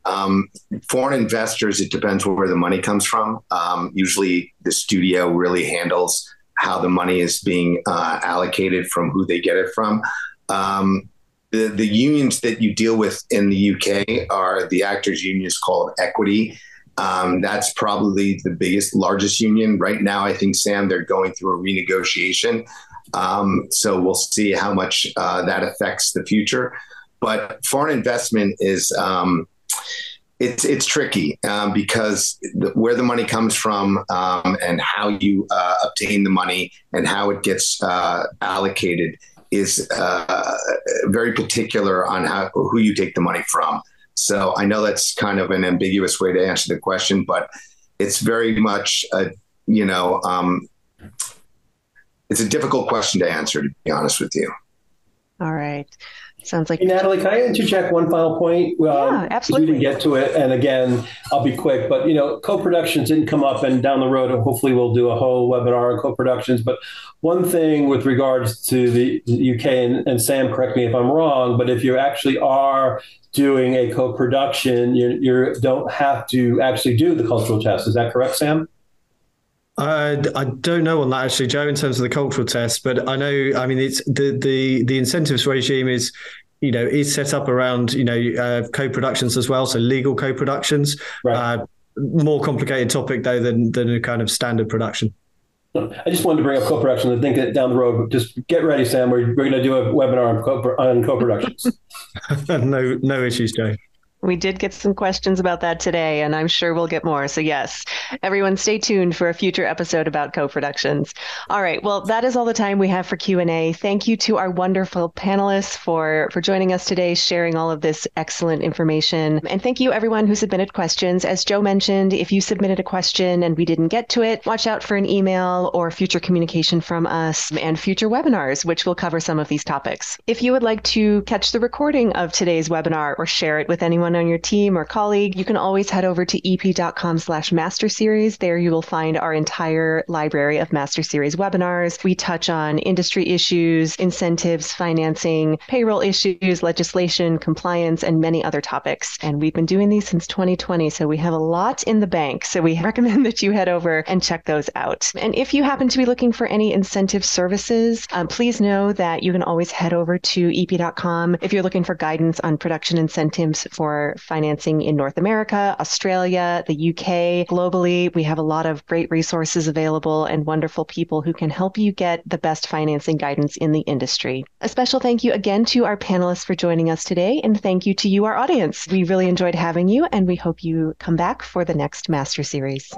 Foreign investors, it depends where the money comes from. Usually the studio really handles how the money is being allocated from who they get it from. The unions that you deal with in the UK are the actors union is called Equity. That's probably the largest union right now. I think, Sam, they're going through a renegotiation. So we'll see how much that affects the future. But foreign investment is it's tricky because where the money comes from and how you obtain the money and how it gets allocated is very particular on who you take the money from. So I know that's kind of an ambiguous way to answer the question, but it's very much it's a difficult question to answer, to be honest with you. All right. Sounds like... Hey, Natalie, can I interject one final point? Yeah, absolutely. We didn't get to it. And again, I'll be quick, but co-productions didn't come up, and down the road, hopefully we'll do a whole webinar on co-productions. But one thing with regards to the UK, and Sam, correct me if I'm wrong, but if you actually are doing a co-production, you don't have to actually do the cultural test. Is that correct, Sam? I don't know on that actually, Joe, in terms of the cultural test, but I know, I mean, it's the incentives regime is set up around, co-productions as well. So legal co-productions, right. More complicated topic though than a kind of standard production. I just wanted to bring up co-production and think that down the road, just get ready, Sam. We're going to do a webinar on co-productions. No issues, Joe. We did get some questions about that today, and I'm sure we'll get more. So yes, everyone stay tuned for a future episode about co-productions. All right. Well, that is all the time we have for Q&A. Thank you to our wonderful panelists for joining us today, sharing all of this excellent information. And thank you everyone who submitted questions. As Joe mentioned, if you submitted a question and we didn't get to it, watch out for an email or future communication from us and future webinars, which will cover some of these topics. If you would like to catch the recording of today's webinar or share it with anyone on your team or colleague, you can always head over to ep.com/master series. There you will find our entire library of master series webinars. We touch on industry issues, incentives, financing, payroll issues, legislation, compliance, and many other topics. And we've been doing these since 2020, so we have a lot in the bank. So we recommend that you head over and check those out. And if you happen to be looking for any incentive services, please know that you can always head over to ep.com if you're looking for guidance on production incentives for financing in North America, Australia, the UK, globally. We have a lot of great resources available and wonderful people who can help you get the best financing guidance in the industry. A special thank you again to our panelists for joining us today, and thank you to you, our audience. We really enjoyed having you, and we hope you come back for the next Master Series.